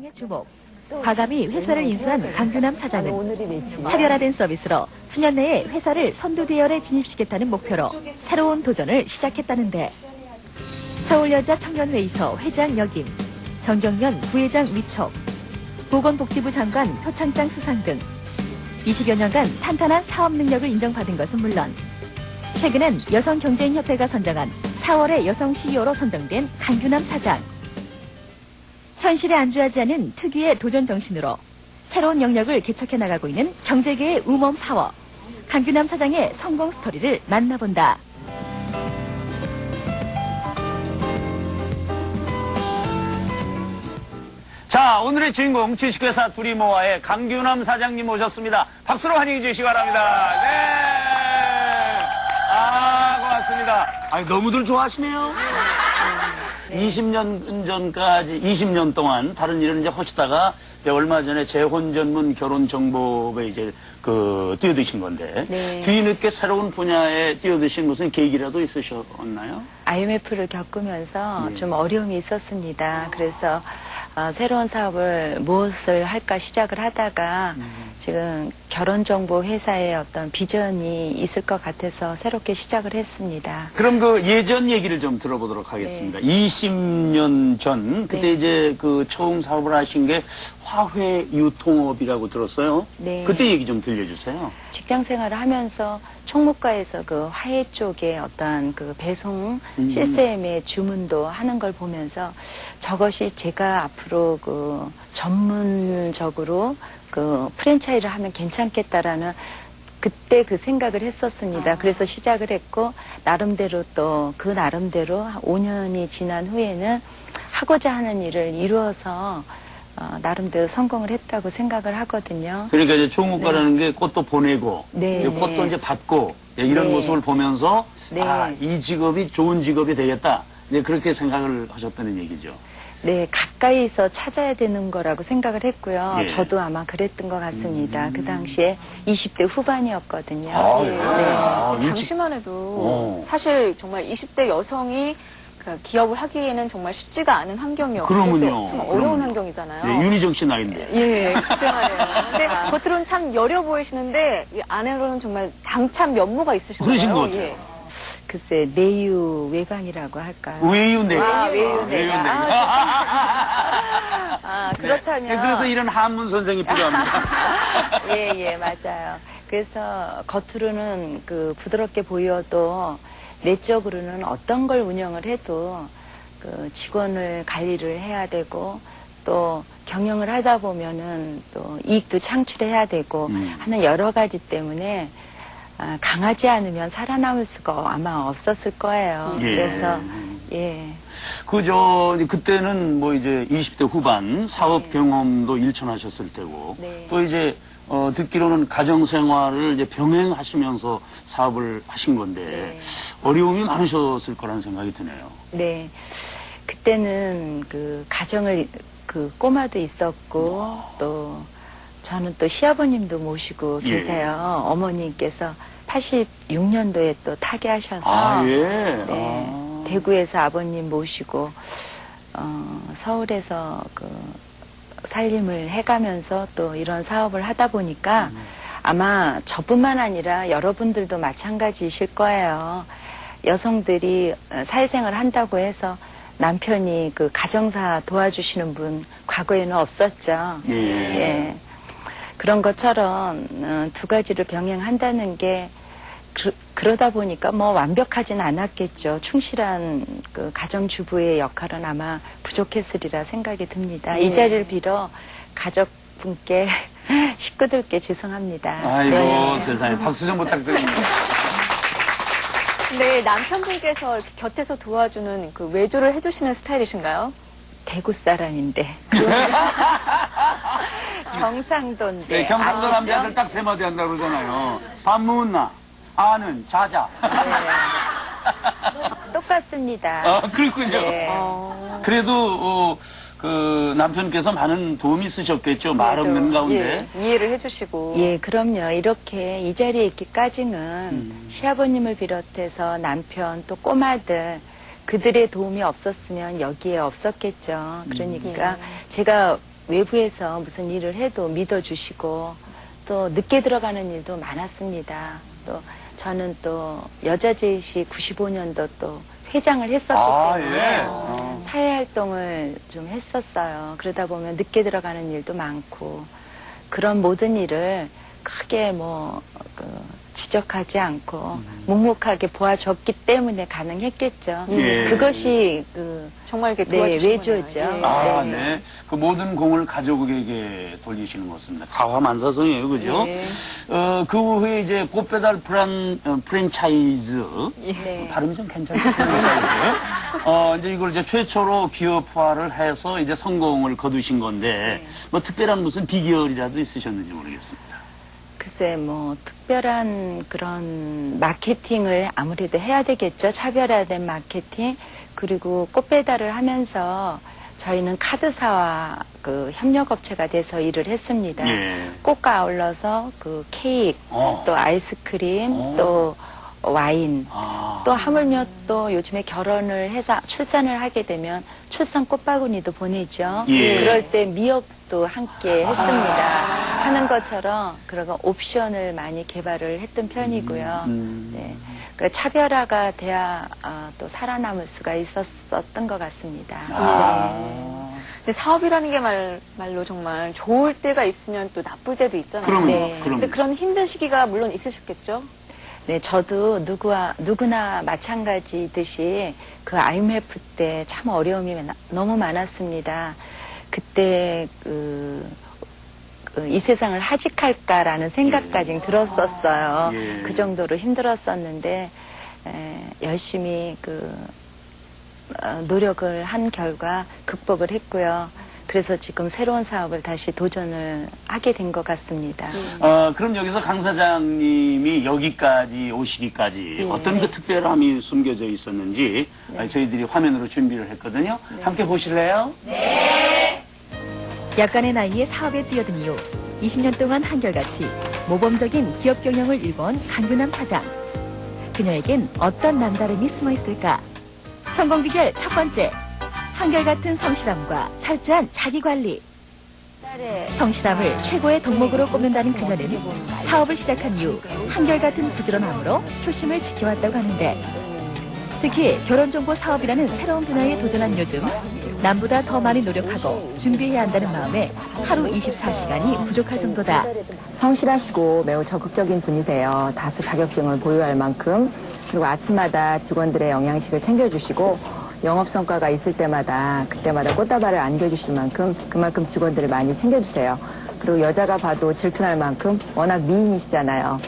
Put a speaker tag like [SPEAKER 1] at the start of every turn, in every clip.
[SPEAKER 1] 의 주목. 과감히 회사를 인수한 강규남 사장은 차별화된 서비스로 수년 내에 회사를 선두 대열에 진입시키겠다는 목표로 새로운 도전을 시작했다는데, 서울여자청년회의소 회장 역임, 정경련 부회장 위촉, 보건복지부 장관 표창장 수상 등 20여 년간 탄탄한 사업 능력을 인정받은 것은 물론, 최근엔 여성경제인협회가 선정한 4월의 여성 CEO로 선정된 강규남 사장. 현실에 안주하지 않은 특유의 도전 정신으로 새로운 영역을 개척해 나가고 있는 경제계의 우먼 파워, 강규남 사장의 성공 스토리를 만나본다.
[SPEAKER 2] 자, 오늘의 주인공 주식회사 두리모아의 강규남 사장님 모셨습니다. 박수로 환영해 주시기 바랍니다. 네. 고맙습니다. 너무들 좋아하시네요. 20년 전까지 20년 동안 다른 일을 이제 하시다가 얼마 전에 재혼 전문 결혼 정보에 이제 뛰어드신 건데,
[SPEAKER 3] 네.
[SPEAKER 2] 뒤늦게 새로운 분야에 뛰어드신 무슨 계기라도 있으셨나요?
[SPEAKER 3] IMF를 겪으면서
[SPEAKER 2] 네.
[SPEAKER 3] 좀 어려움이 있었습니다. 그래서 새로운 사업을 무엇을 할까 시작을 하다가 지금 결혼정보 회사의 어떤 비전이 있을 것 같아서 새롭게 시작을 했습니다.
[SPEAKER 2] 그럼 예전 얘기를 좀 들어보도록 하겠습니다.
[SPEAKER 3] 네.
[SPEAKER 2] 20년 전, 그때
[SPEAKER 3] 네.
[SPEAKER 2] 이제 처음 사업을 하신 게 화훼 유통업이라고 들었어요.
[SPEAKER 3] 네.
[SPEAKER 2] 그때 얘기 좀 들려주세요.
[SPEAKER 3] 직장 생활을 하면서 총무과에서 화훼 쪽의 어떤 배송 시스템의 주문도 하는 걸 보면서 저것이 제가 앞으로 전문적으로 프랜차이즈를 하면 괜찮겠다라는 그때 생각을 했었습니다. 그래서 시작을 했고, 나름대로 또 나름대로 5년이 지난 후에는 하고자 하는 일을 이루어서 나름대로 성공을 했다고 생각을 하거든요.
[SPEAKER 2] 그러니까 이제 총무과라는 게 꽃도 보내고,
[SPEAKER 3] 네.
[SPEAKER 2] 꽃도 이제 받고, 이런
[SPEAKER 3] 네.
[SPEAKER 2] 모습을 보면서,
[SPEAKER 3] 네.
[SPEAKER 2] 이 직업이 좋은 직업이 되겠다. 이제 그렇게 생각을 하셨다는 얘기죠.
[SPEAKER 3] 네, 가까이서 찾아야 되는 거라고 생각을 했고요.
[SPEAKER 2] 예.
[SPEAKER 3] 저도 아마 그랬던 것 같습니다. 그 당시에 20대 후반이었거든요.
[SPEAKER 2] 네.
[SPEAKER 4] 당시만 해도 사실 정말 20대 여성이 기업을 하기에는 정말 쉽지가 않은 환경이었고,
[SPEAKER 2] 그러면요.
[SPEAKER 4] 참 어려운 환경이잖아요.
[SPEAKER 2] 네, 윤희정 씨 나이인데.
[SPEAKER 4] 예, 그때 말이에요. 근데 겉으로는 참 여려 보이시는데 이 안으로는 정말 당찬 면모가 있으신 거예요.
[SPEAKER 2] 그러신 것 같아요.
[SPEAKER 3] 글쎄, 내유 외강이라고 할까요?
[SPEAKER 2] 외유내강.
[SPEAKER 3] 외유내강. 그렇다면.
[SPEAKER 2] 네, 그래서 이런 한문 선생이 필요합니다.
[SPEAKER 3] 예, 맞아요. 그래서 겉으로는 부드럽게 보여도 내적으로는 어떤 걸 운영을 해도 직원을 관리를 해야 되고, 또 경영을 하다 보면은 또 이익도 창출해야 되고 하는 여러 가지 때문에 강하지 않으면 살아남을 수가 아마 없었을 거예요.
[SPEAKER 2] 예.
[SPEAKER 3] 그래서 예.
[SPEAKER 2] 그때는 이제 20대 후반 사업
[SPEAKER 3] 네.
[SPEAKER 2] 경험도 일천하셨을 테고,
[SPEAKER 3] 네.
[SPEAKER 2] 또 이제 듣기로는 가정 생활을 이제 병행하시면서 사업을 하신 건데,
[SPEAKER 3] 네.
[SPEAKER 2] 어려움이 많으셨을 거라는 생각이 드네요.
[SPEAKER 3] 네. 그때는 가정을 꼬마도 있었고, 또 저는 또 시아버님도 모시고
[SPEAKER 2] 예.
[SPEAKER 3] 계세요. 어머님께서 86년도에 또 타계하셔서
[SPEAKER 2] 예.
[SPEAKER 3] 네, 대구에서 아버님 모시고 서울에서 살림을 해가면서 또 이런 사업을 하다 보니까 아마 저뿐만 아니라 여러분들도 마찬가지이실 거예요. 여성들이 사회생활 한다고 해서 남편이 가정사 도와주시는 분 과거에는 없었죠.
[SPEAKER 2] 예.
[SPEAKER 3] 예. 그런 것처럼 두 가지를 병행한다는 게 그러다 보니까 완벽하진 않았겠죠. 충실한 가정주부의 역할은 아마 부족했으리라 생각이 듭니다. 이 자리를 빌어 가족분께 식구들께 죄송합니다.
[SPEAKER 2] 아이고,
[SPEAKER 3] 네.
[SPEAKER 2] 세상에 박수 좀 부탁드립니다.
[SPEAKER 4] 네, 남편분께서 이렇게 곁에서 도와주는 그 외조를 해주시는 스타일이신가요?
[SPEAKER 3] 대구 사람인데. 경상도인데.
[SPEAKER 2] 네, 경상도
[SPEAKER 3] 아시죠?
[SPEAKER 2] 남자들 딱 세 마디 한다고 그러잖아요. 밥 묻나? 아는, 자자.
[SPEAKER 3] 네. 똑같습니다.
[SPEAKER 2] 그렇군요.
[SPEAKER 3] 네.
[SPEAKER 2] 그래도, 그, 남편께서 많은 도움이 있으셨겠죠. 말 없는 가운데.
[SPEAKER 4] 예, 이해를 해주시고.
[SPEAKER 3] 예, 그럼요. 이렇게 이 자리에 있기까지는 시아버님을 비롯해서 남편 또 꼬마들 그들의 도움이 없었으면 여기에 없었겠죠. 그러니까 제가 외부에서 무슨 일을 해도 믿어주시고 또 늦게 들어가는 일도 많았습니다. 또 저는 또 여자제시 95년도 또 회장을 했었기 때문에
[SPEAKER 2] 예.
[SPEAKER 3] 사회활동을 좀 했었어요. 그러다 보면 늦게 들어가는 일도 많고 그런 모든 일을 크게 지적하지 않고 묵묵하게 보아줬기 때문에 가능했겠죠.
[SPEAKER 2] 예.
[SPEAKER 3] 그것이
[SPEAKER 4] 정말 이렇게
[SPEAKER 3] 네,
[SPEAKER 4] 도와주시군요.
[SPEAKER 3] 외조죠.
[SPEAKER 4] 예.
[SPEAKER 2] 네. 그 모든 공을 가족에게 돌리시는 것입니다. 가화만사성이에요, 그죠?
[SPEAKER 3] 예.
[SPEAKER 2] 그 후에 이제 꽃배달 프랜차이즈.
[SPEAKER 3] 네.
[SPEAKER 2] 발음이 좀 괜찮죠? 프랜차이즈. 이제 이걸 이제 최초로 기업화를 해서 이제 성공을 거두신 건데, 뭐 특별한 무슨 비결이라도 있으셨는지 모르겠습니다.
[SPEAKER 3] 글쎄, 특별한 그런 마케팅을 아무래도 해야 되겠죠. 차별화된 마케팅. 그리고 꽃 배달을 하면서 저희는 카드사와 그 협력업체가 돼서 일을 했습니다.
[SPEAKER 2] 예.
[SPEAKER 3] 꽃과 아울러서 그 케이크, 또 아이스크림, 또 와인, 또 하물며 또 요즘에 결혼을 해서 출산을 하게 되면 출산 꽃바구니도 보내죠.
[SPEAKER 2] 예.
[SPEAKER 3] 그럴 때 미역도 함께 했습니다. 하는 것처럼 그런 옵션을 많이 개발을 했던 편이고요. 네. 그 차별화가 돼야 또 살아남을 수가 있었던 것 같습니다.
[SPEAKER 4] 근데 사업이라는 게 말로 정말 좋을 때가 있으면 또 나쁠 때도 있잖아요.
[SPEAKER 2] 그럼요.
[SPEAKER 3] 네.
[SPEAKER 2] 그럼요.
[SPEAKER 4] 근데 그런 힘든 시기가 물론 있으셨겠죠?
[SPEAKER 3] 네, 저도 누구나 마찬가지듯이 그 IMF 때 참 어려움이 너무 많았습니다. 그때 이 세상을 하직할까라는 생각까지 들었었어요.
[SPEAKER 2] 예.
[SPEAKER 3] 그 정도로 힘들었었는데 열심히 노력을 한 결과 극복을 했고요. 그래서 지금 새로운 사업을 다시 도전을 하게 된 것 같습니다.
[SPEAKER 2] 그럼 여기서 강 사장님이 여기까지 오시기까지 어떤 그 특별함이 숨겨져 있었는지 저희들이 화면으로 준비를 했거든요. 함께 보실래요?
[SPEAKER 1] 네. 약간의 나이에 사업에 뛰어든 이후 20년 동안 한결같이 모범적인 기업 경영을 일궈온 강규남 사장. 그녀에겐 어떤 남다름이 숨어 있을까? 성공 비결 첫 번째. 한결같은 성실함과 철저한 자기관리. 성실함을 최고의 덕목으로 꼽는다는 그녀는 사업을 시작한 이후 한결같은 부지런함으로 초심을 지켜왔다고 하는데, 특히 결혼정보 사업이라는 새로운 분야에 도전한 요즘 남보다 더 많이 노력하고 준비해야 한다는 마음에 하루 24시간이 부족할 정도다.
[SPEAKER 5] 성실하시고 매우 적극적인 분이세요. 다수 자격증을 보유할 만큼. 그리고 아침마다 직원들의 영양식을 챙겨주시고 영업 성과가 있을 때마다 그때마다 꽃다발을 안겨주실 만큼 그만큼 직원들을 많이 챙겨주세요. 그리고 여자가 봐도 질투날 만큼 워낙 미인이시잖아요.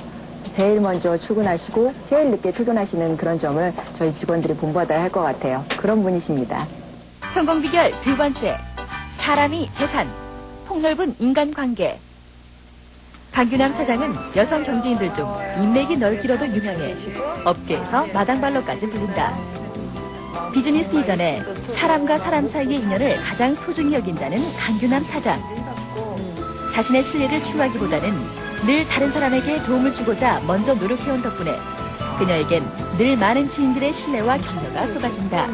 [SPEAKER 5] 제일 먼저 출근하시고 제일 늦게 퇴근하시는 그런 점을 저희 직원들이 본받아야 할 것 같아요. 그런 분이십니다.
[SPEAKER 1] 성공 비결 두 번째. 사람이 재산. 폭넓은 인간관계. 강규남 사장은 여성 경제인들 중 인맥이 넓기로도 유명해 업계에서 마당발로까지 불린다. 비즈니스 이전에 사람과 사람 사이의 인연을 가장 소중히 여긴다는 강규남 사장. 자신의 실력을 추구하기보다는 늘 다른 사람에게 도움을 주고자 먼저 노력해온 덕분에 그녀에겐 늘 많은 지인들의 신뢰와 격려가 쏟아진다.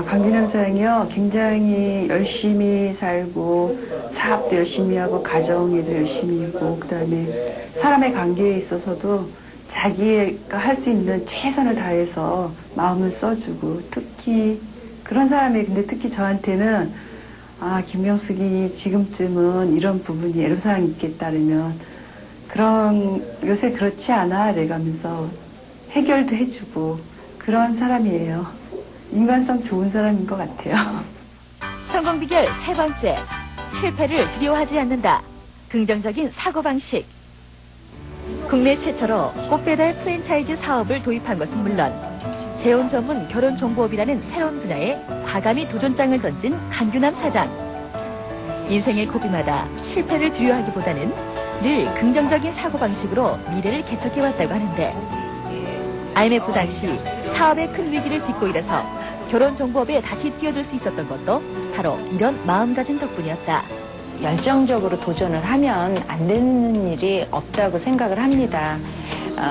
[SPEAKER 6] 강규남 사장이요, 굉장히 열심히 살고 사업도 열심히 하고 가정에도 열심히 있고, 그다음에 사람의 관계에 있어서도 자기가 할 수 있는 최선을 다해서 마음을 써주고, 특히 그런 사람이, 근데 특히 저한테는 김명숙이 지금쯤은 이런 부분이 애로사항이 있겠다 그러면 요새 그렇지 않아 이래가면서 해결도 해주고 그런 사람이에요. 인간성 좋은 사람인 것 같아요.
[SPEAKER 1] 성공 비결 세 번째. 실패를 두려워하지 않는다. 긍정적인 사고방식. 국내 최초로 꽃배달 프랜차이즈 사업을 도입한 것은 물론 재혼 전문 결혼정보업이라는 새로운 분야에 과감히 도전장을 던진 강규남 사장. 인생의 고비마다 실패를 두려워하기보다는 늘 긍정적인 사고방식으로 미래를 개척해왔다고 하는데 IMF 당시 사업의 큰 위기를 딛고 일어서 결혼정보업에 다시 뛰어들 수 있었던 것도 바로 이런 마음가짐 덕분이었다.
[SPEAKER 3] 열정적으로 도전을 하면 안 되는 일이 없다고 생각을 합니다.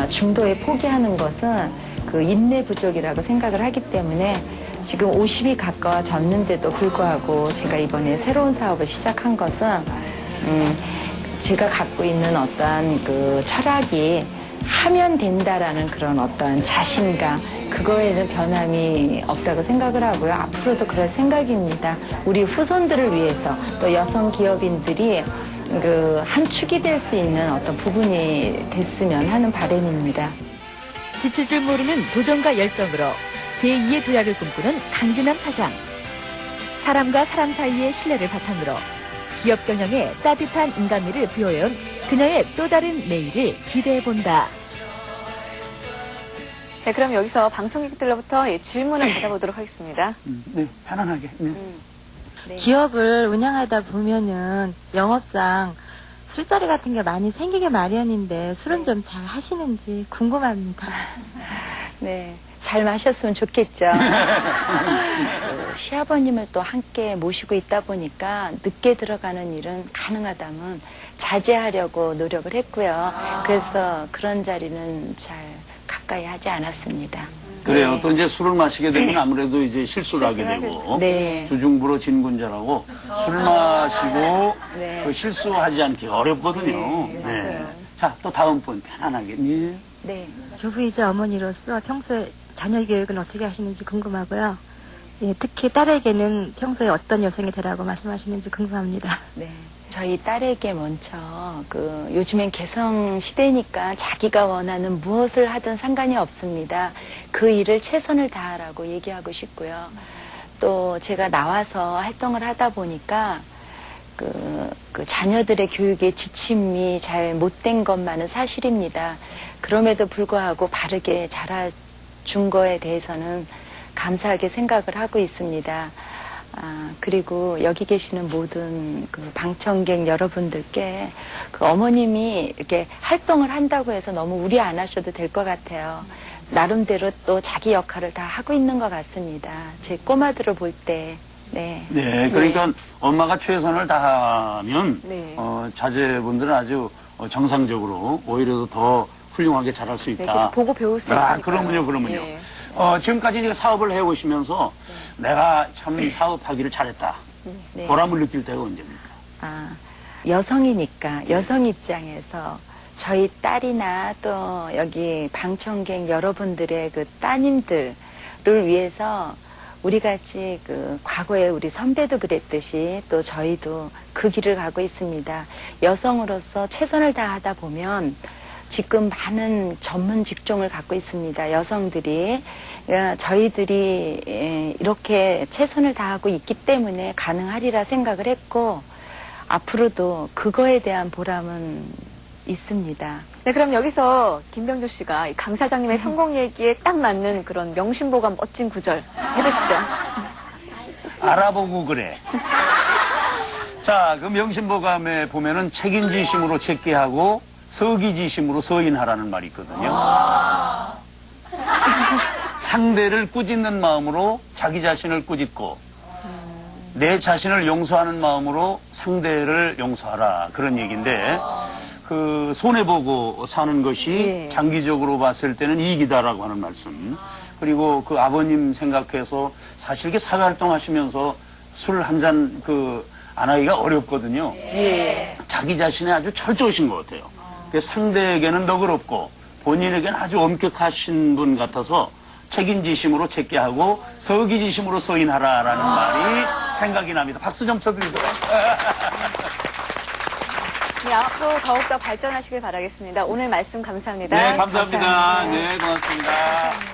[SPEAKER 3] 중도에 포기하는 것은 그 인내 부족이라고 생각을 하기 때문에 지금 50이 가까워졌는데도 불구하고 제가 이번에 새로운 사업을 시작한 것은 제가 갖고 있는 어떠한 그 철학이 하면 된다라는 그런 어떠한 자신감, 그거에는 변함이 없다고 생각을 하고요. 앞으로도 그럴 생각입니다. 우리 후손들을 위해서 또 여성 기업인들이 그 한 축이 될 수 있는 어떤 부분이 됐으면 하는 바람입니다.
[SPEAKER 1] 지칠 줄 모르는 도전과 열정으로 제2의 도약을 꿈꾸는 강규남 사장. 사람과 사람 사이의 신뢰를 바탕으로 기업 경영에 따뜻한 인간미를 부여해온 그녀의 또 다른 내일을 기대해본다.
[SPEAKER 4] 네, 그럼 여기서 방청객들로부터 질문을 받아보도록 하겠습니다.
[SPEAKER 2] 네, 편안하게. 네.
[SPEAKER 3] 네.
[SPEAKER 7] 기업을 운영하다 보면은 영업상 술자리 같은 게 많이 생기게 마련인데 술은 좀 잘 하시는지 궁금합니다.
[SPEAKER 3] 네, 잘 마셨으면 좋겠죠. 시아버님을 또 함께 모시고 있다 보니까 늦게 들어가는 일은 가능하다면 자제하려고 노력을 했고요. 그래서 그런 자리는 잘 가까이 하지 않았습니다.
[SPEAKER 2] 그래요.
[SPEAKER 3] 네.
[SPEAKER 2] 또 이제 술을 마시게 되면 아무래도 이제 실수를 하게 되고
[SPEAKER 3] 네.
[SPEAKER 2] 주중부로 진군자라고 술 마시고
[SPEAKER 3] 네.
[SPEAKER 2] 그 실수하지 않기 어렵거든요.
[SPEAKER 3] 네, 맞아요.
[SPEAKER 2] 자, 또 다음 분 편안하게. 네.
[SPEAKER 3] 네.
[SPEAKER 7] 주부이자 어머니로서 평소에 자녀 교육은 어떻게 하시는지 궁금하고요. 예, 특히 딸에게는 평소에 어떤 여성이 되라고 말씀하시는지 궁금합니다.
[SPEAKER 3] 네. 저희 딸에게 먼저 요즘엔 개성 시대니까 자기가 원하는 무엇을 하든 상관이 없습니다. 그 일을 최선을 다하라고 얘기하고 싶고요. 또 제가 나와서 활동을 하다 보니까 그 자녀들의 교육에 지침이 잘 못된 것만은 사실입니다. 그럼에도 불구하고 바르게 자라준 거에 대해서는 감사하게 생각을 하고 있습니다. 그리고 여기 계시는 모든 그 방청객 여러분들께 그 어머님이 이렇게 활동을 한다고 해서 너무 무리 안 하셔도 될 것 같아요. 나름대로 또 자기 역할을 다 하고 있는 것 같습니다. 제 꼬마들을 볼 때. 네.
[SPEAKER 2] 네, 그러니까 엄마가 최선을 다하면
[SPEAKER 4] 네.
[SPEAKER 2] 자제분들은 아주 정상적으로 오히려 더 훌륭하게 자랄 수 있다.
[SPEAKER 4] 네, 계속 보고 배울 수 있으니까요.
[SPEAKER 2] 그러면요.
[SPEAKER 4] 네.
[SPEAKER 2] 지금까지 이제 사업을 해오시면서 내가 참 사업하기를 잘했다.
[SPEAKER 3] 네.
[SPEAKER 2] 보람을 느낄 때가 언제입니까?
[SPEAKER 3] 여성이니까 여성 입장에서 저희 딸이나 또 여기 방청객 여러분들의 그 따님들을 위해서 우리 같이 과거에 우리 선배도 그랬듯이 또 저희도 그 길을 가고 있습니다. 여성으로서 최선을 다하다 보면 지금 많은 전문 직종을 갖고 있습니다. 여성들이. 저희들이 이렇게 최선을 다하고 있기 때문에 가능하리라 생각을 했고 앞으로도 그거에 대한 보람은 있습니다.
[SPEAKER 4] 네, 그럼 여기서 김병조 씨가 이 강 사장님의 성공 얘기에 딱 맞는 그런 명심보감 멋진 구절 해주시죠.
[SPEAKER 2] 알아보고 그래. 자, 그 명심보감에 보면은 책임지심으로 책계하고 서기지심으로 서인하라는 말이 있거든요. 상대를 꾸짖는 마음으로 자기 자신을 꾸짖고 내 자신을 용서하는 마음으로 상대를 용서하라. 그런 얘기인데 그 손해보고 사는 것이 장기적으로 봤을 때는 이익이다라고 하는 말씀. 그리고 그 아버님 생각해서 사실 이게 사회활동 하시면서 술 한 잔 안 하기가 어렵거든요. 자기 자신에 아주 철저하신 것 같아요. 상대에게는 너그럽고 본인에게는 아주 엄격하신 분 같아서 책임지심으로 책계하고 서기지심으로 서인하라라는 말이 생각이 납니다. 박수 좀 쳐드리고요.
[SPEAKER 4] 네, 앞으로 더욱더 발전하시길 바라겠습니다. 오늘 말씀 감사합니다.
[SPEAKER 2] 네, 감사합니다. 네, 고맙습니다.